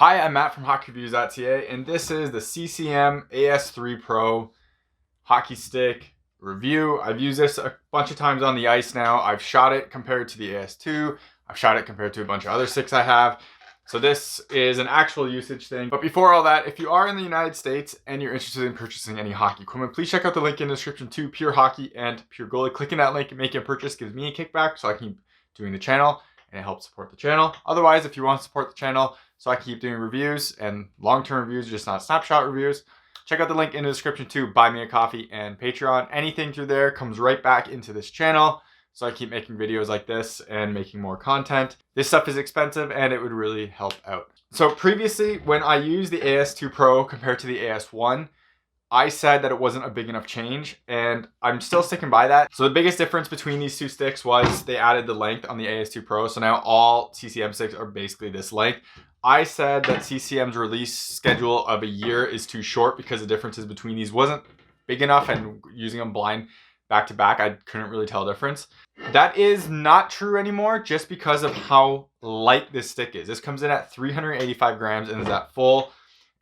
Hi, I'm Matt from HockeyReviews.ca, and this is the CCM AS3 Pro hockey stick review. I've used this a bunch of times on the ice now. I've shot it compared to the AS2. I've shot it compared to a bunch of other sticks I have. So this is an actual usage thing. But before all that, if you are in the United States and you're interested in purchasing any hockey equipment, please check out the link in the description to Pure Hockey and Pure Goalie. Clicking that link and making a purchase gives me a kickback so I can keep doing the channel and it helps support the channel. Otherwise, if you want to support the channel so I can keep doing reviews and long-term reviews, just not snapshot reviews, check out the link in the description to Buy Me a Coffee and Patreon. Anything through there comes right back into this channel. So I keep making videos like this and making more content. This stuff is expensive and it would really help out. So previously, when I used the AS2 Pro compared to the AS1, I said that it wasn't a big enough change, and I'm still sticking by that. So the biggest difference between these two sticks was they added the length on the AS2 Pro. So now all CCM sticks are basically this length. I said that CCM's release schedule of a year is too short because the differences between these wasn't big enough, and using them blind back to back, I couldn't really tell a difference. That is not true anymore just because of how light this stick is. This comes in at 385 grams and is at full.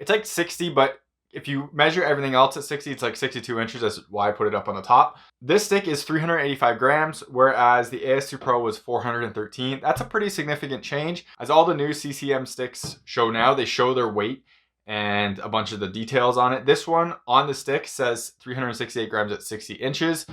It's like 60, but if you measure everything else at 60, it's like 62 inches. That's why I put it up on the top. This stick is 385 grams, whereas the AS2 Pro was 413. That's a pretty significant change. As all the new CCM sticks show now, they show their weight and a bunch of the details on it. This one on the stick says 368 grams at 60 inches.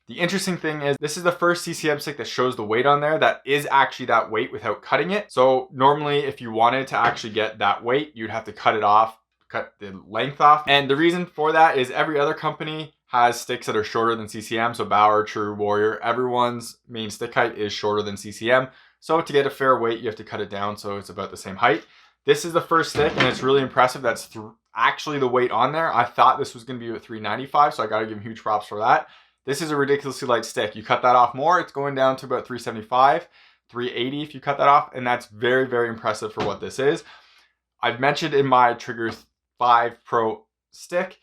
The interesting thing is this is the first CCM stick that shows the weight on there that is actually that weight without cutting it. So normally if you wanted to actually get that weight, you'd have to cut it off, cut the length off. And the reason for that is every other company has sticks that are shorter than CCM. So Bauer, True, Warrior, everyone's main stick height is shorter than CCM. So to get a fair weight, you have to cut it down so it's about the same height. This is the first stick and it's really impressive. That's actually the weight on there. I thought this was going to be at 395, so I got to give him huge props for that. This is a ridiculously light stick. You cut that off more, it's going down to about 375, 380 if you cut that off, and that's very, very impressive for what this is. I've mentioned in my Trigger 5 Pro stick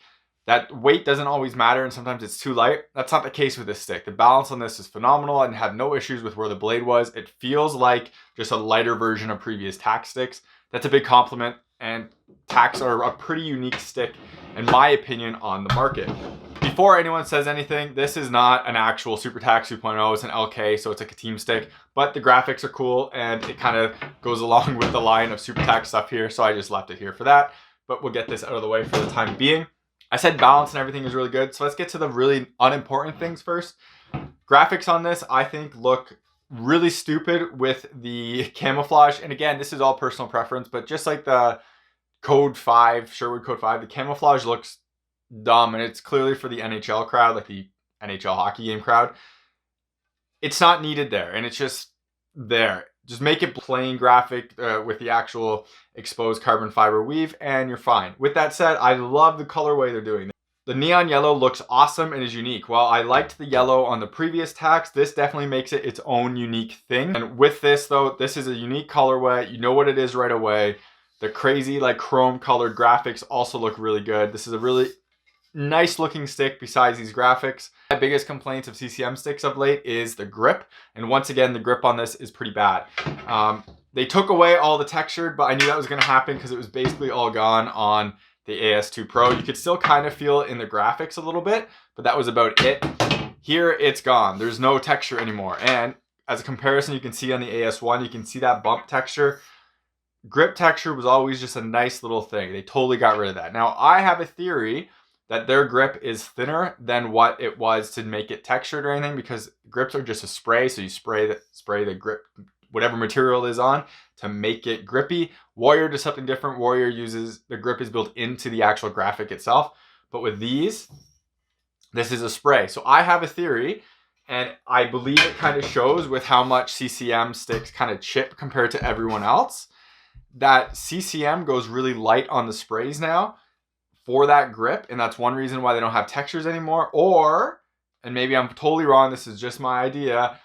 that weight doesn't always matter and sometimes it's too light. That's not the case with this stick. The balance on this is phenomenal and have no issues with where the blade was. It feels like just a lighter version of previous tack sticks. That's a big compliment, and tacks are a pretty unique stick in my opinion on the market. Before anyone says anything, this is not an actual SuperTacks 2.0, it's an LK, so it's like a team stick, but the graphics are cool and it kind of goes along with the line of SuperTacks stuff here, so I just left it here for that. But we'll get this out of the way for the time being. I said balance and everything is really good, so let's get to the really unimportant things first. Graphics on this, I think, look really stupid with the camouflage. And again, this is all personal preference, but just like the Code 5, Sherwood Code 5, the camouflage looks dumb, and it's clearly for the NHL crowd, like the NHL hockey game crowd. It's not needed there, and it's just there. Just make it plain graphic with the actual exposed carbon fiber weave and you're fine. With that said, I love the colorway they're doing. The neon yellow looks awesome and is unique. While I liked the yellow on the previous tacks, this definitely makes it its own unique thing. And with this though, this is a unique colorway. You know what it is right away. The crazy like chrome colored graphics also look really good. This is a really nice looking stick besides these graphics. My biggest complaints of CCM sticks of late is the grip. And once again, the grip on this is pretty bad. They took away all the textured, but I knew that was going to happen because it was basically all gone on the AS2 Pro. You could still kind of feel it in the graphics a little bit, but that was about it. Here it's gone. There's no texture anymore. And as a comparison, you can see on the AS1, you can see that bump texture. Grip texture was always just a nice little thing. They totally got rid of that. Now, I have a theory that their grip is thinner than what it was to make it textured or anything, because grips are just a spray. So you spray the grip, whatever material it is on, to make it grippy. Warrior does something different. Warrior uses, the grip is built into the actual graphic itself. But with these, this is a spray. So I have a theory, and I believe it kind of shows with how much CCM sticks kind of chip compared to everyone else, that CCM goes really light on the sprays now for that grip, and that's one reason why they don't have textures anymore. Or, and maybe I'm totally wrong, this is just my idea,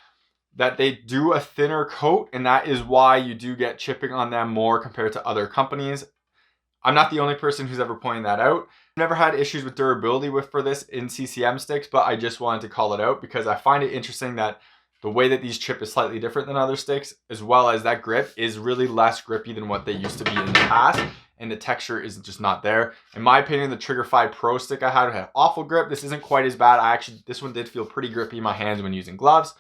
that they do a thinner coat, and that is why you do get chipping on them more compared to other companies. I'm not the only person who's ever pointed that out. I've never had issues with durability for this in CCM sticks, but I just wanted to call it out because I find it interesting that The way that these chip is slightly different than other sticks, as well as that grip is really less grippy than what they used to be in the past, and the texture is just not there. In my opinion, the Trigger 5 Pro stick I had awful grip. This isn't quite as bad. This one did feel pretty grippy in my hands when using gloves,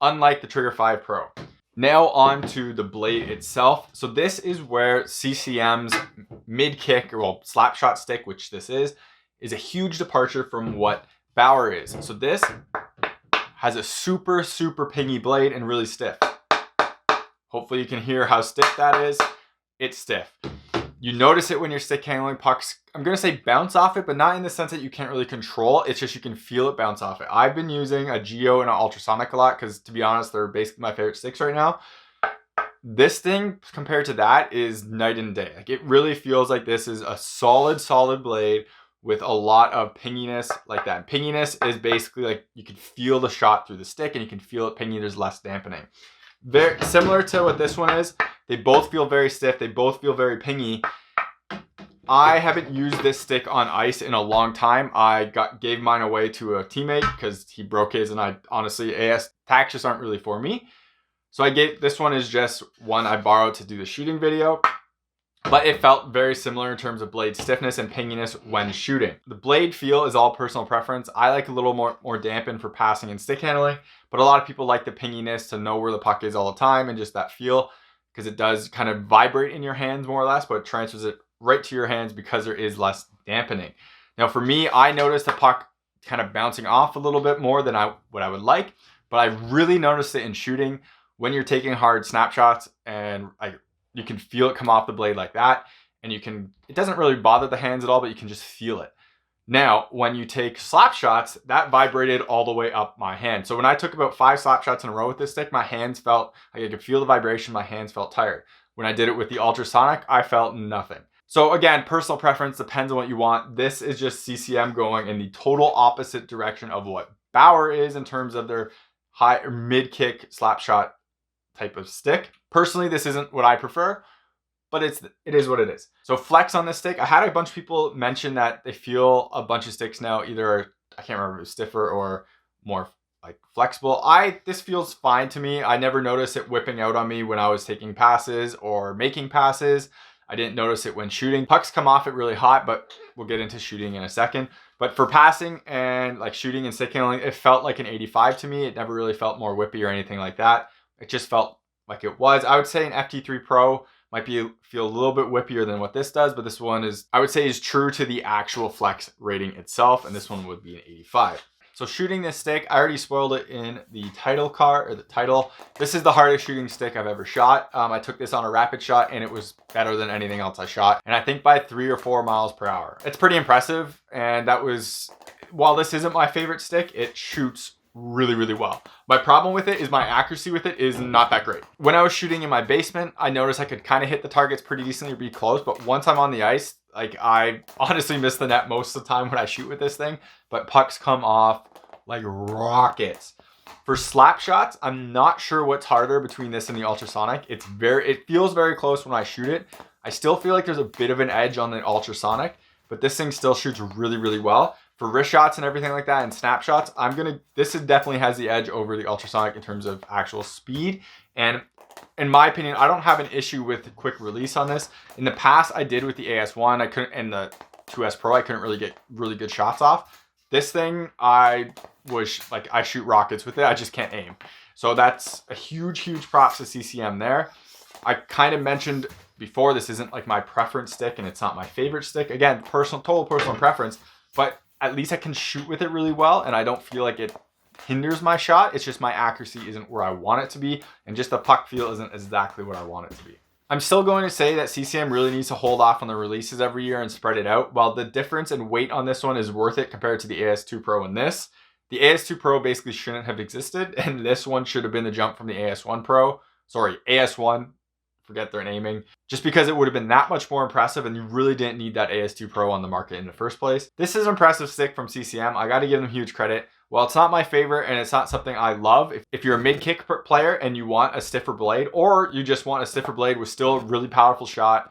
unlike the Trigger 5 Pro. Now on to the blade itself. So this is where CCM's mid-kick, or well, slap shot stick, which this is a huge departure from what Bauer is. So this has a super pingy blade and really stiff. Hopefully you can hear how stiff that is. It's stiff. You notice it when you're stick handling. Pucks, I'm gonna say bounce off it, but not in the sense that you can't really control. It's just you can feel it bounce off it. I've been using a Geo and an Ultrasonic a lot because, to be honest, they're basically my favorite sticks right now. This thing compared to that is night and day. Like, it really feels like this is a solid blade with a lot of pinginess like that. Pinginess is basically like you can feel the shot through the stick and you can feel it pingy. There's less dampening. Very similar to what this one is. They both feel very stiff. They both feel very pingy. I haven't used this stick on ice in a long time. I gave mine away to a teammate because he broke his, and I honestly, AS3 just aren't really for me. So this one is just one I borrowed to do the shooting video. But it felt very similar in terms of blade stiffness and pinginess when shooting. The blade feel is all personal preference. I like a little more dampened for passing and stick handling, but a lot of people like the pinginess to know where the puck is all the time and just that feel, because it does kind of vibrate in your hands more or less, but it transfers it right to your hands because there is less dampening. Now for me, I noticed the puck kind of bouncing off a little bit more than what I would like, but I really noticed it in shooting when you're taking hard snapshots, and you can feel it come off the blade like that, and it doesn't really bother the hands at all, but you can just feel it. Now, when you take slap shots, that vibrated all the way up my hand. So when I took about 5 slap shots in a row with this stick, my hands felt, like I could feel the vibration, my hands felt tired. When I did it with the Ultrasonic, I felt nothing. So again, personal preference, depends on what you want. This is just CCM going in the total opposite direction of what Bauer is in terms of their high or mid-kick slap shot type of stick. Personally, this isn't what I prefer, but it is what it is. So flex on this stick. I had a bunch of people mention that they feel a bunch of sticks now either, I can't remember if it was stiffer or more like flexible. This feels fine to me. I never noticed it whipping out on me when I was taking passes or making passes. I didn't notice it when shooting. Pucks come off it really hot, but we'll get into shooting in a second. But for passing and like shooting and stick handling, it felt like an 85 to me. It never really felt more whippy or anything like that. It just felt like it was. I would say an FT3 Pro might feel a little bit whippier than what this does, but this one is, I would say, is true to the actual flex rating itself, and this one would be an 85. So shooting this stick, I already spoiled it in the title card, or the title. This is the hardest shooting stick I've ever shot. I took this on a rapid shot and it was better than anything else I shot. And I think by 3 or 4 miles per hour. It's pretty impressive. And while this isn't my favorite stick, it shoots really well. My problem with it is my accuracy with it is not that great. When I was shooting in my basement, I noticed I could kind of hit the targets pretty decently, be close, but once I'm on the ice, like, I honestly miss the net most of the time when I shoot with this thing, but pucks come off like rockets. For slap shots, I'm not sure what's harder between this and the Ultrasonic. It feels very close when I shoot it. I still feel like there's a bit of an edge on the Ultrasonic, but this thing still shoots really well. For wrist shots and everything like that and snapshots, this definitely has the edge over the Ultrasonic in terms of actual speed. And in my opinion, I don't have an issue with quick release on this. In the past, I did with the AS1, and the 2S Pro, I couldn't really get really good shots off. This thing, I shoot rockets with it. I just can't aim. So that's a huge props to CCM there. I kind of mentioned before, this isn't like my preference stick and it's not my favorite stick. Again, total personal preference, but at least I can shoot with it really well and I don't feel like it hinders my shot. It's just my accuracy isn't where I want it to be, and just the puck feel isn't exactly what I want it to be. I'm still going to say that CCM really needs to hold off on the releases every year and spread it out. While the difference in weight on this one is worth it compared to the AS2 Pro and this, the AS2 Pro basically shouldn't have existed, and this one should have been the jump from the AS1 Pro. Sorry, AS1. Forget their naming, just because it would have been that much more impressive, and you really didn't need that AS2 Pro on the market in the first place. This is an impressive stick from CCM. I got to give them huge credit. While it's not my favorite and it's not something I love, if you're a mid-kick player and you want a stiffer blade, or you just want a stiffer blade with still a really powerful shot,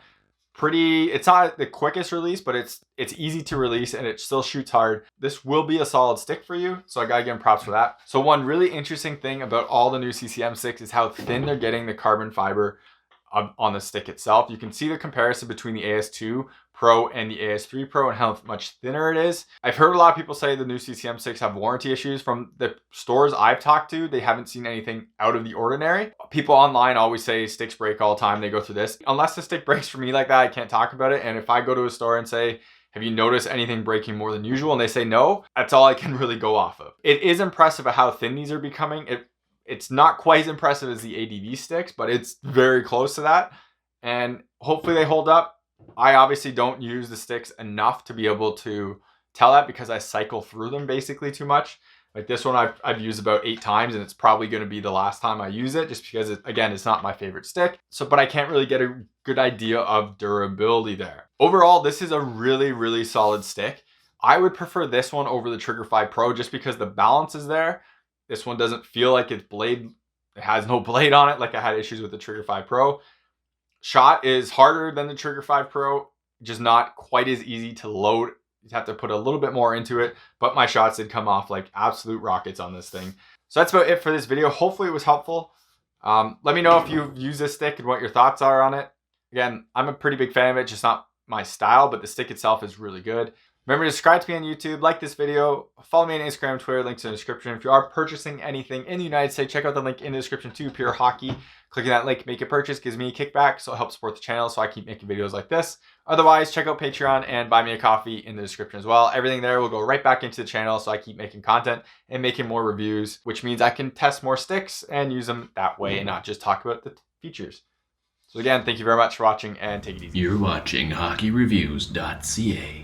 it's not the quickest release, but it's easy to release and it still shoots hard. This will be a solid stick for you, so I gotta give them props for that. So one really interesting thing about all the new CCM sticks is how thin they're getting the carbon fiber on the stick itself. You can see the comparison between the AS2 Pro and the AS3 Pro and how much thinner it is. I've heard a lot of people say the new CCM sticks have warranty issues. From the stores I've talked to, they haven't seen anything out of the ordinary. People online always say sticks break all the time. They go through this. Unless the stick breaks for me like that, I can't talk about it. And if I go to a store and say, have you noticed anything breaking more than usual? And they say no, that's all I can really go off of. It is impressive at how thin these are becoming. It's not quite as impressive as the ADV sticks, but it's very close to that. And hopefully they hold up. I obviously don't use the sticks enough to be able to tell that because I cycle through them basically too much. Like this one I've used about 8 times and it's probably going to be the last time I use it just because, again, it's not my favorite stick. But I can't really get a good idea of durability there. Overall, this is a really, really solid stick. I would prefer this one over the Trigger 5 Pro just because the balance is there. This one doesn't feel like it has no blade on it like I had issues with the Trigger 5 Pro. Shot is harder than the Trigger 5 Pro, just not quite as easy to load. You have to put a little bit more into it, but my shots did come off like absolute rockets on this thing. So that's about it for this video. Hopefully it was helpful. Let me know if you've used this stick and what your thoughts are on it. Again, I'm a pretty big fan of it, just not my style, but the stick itself is really good. Remember to subscribe to me on YouTube, like this video, follow me on Instagram, Twitter, links in the description. If you are purchasing anything in the United States, check out the link in the description to Pure Hockey. Clicking that link, make a purchase, gives me a kickback, so it helps support the channel so I keep making videos like this. Otherwise, check out Patreon and buy me a coffee in the description as well. Everything there will go right back into the channel so I keep making content and making more reviews, which means I can test more sticks and use them that way and not just talk about the features. So again, thank you very much for watching and take it easy. You're watching HockeyReviews.ca.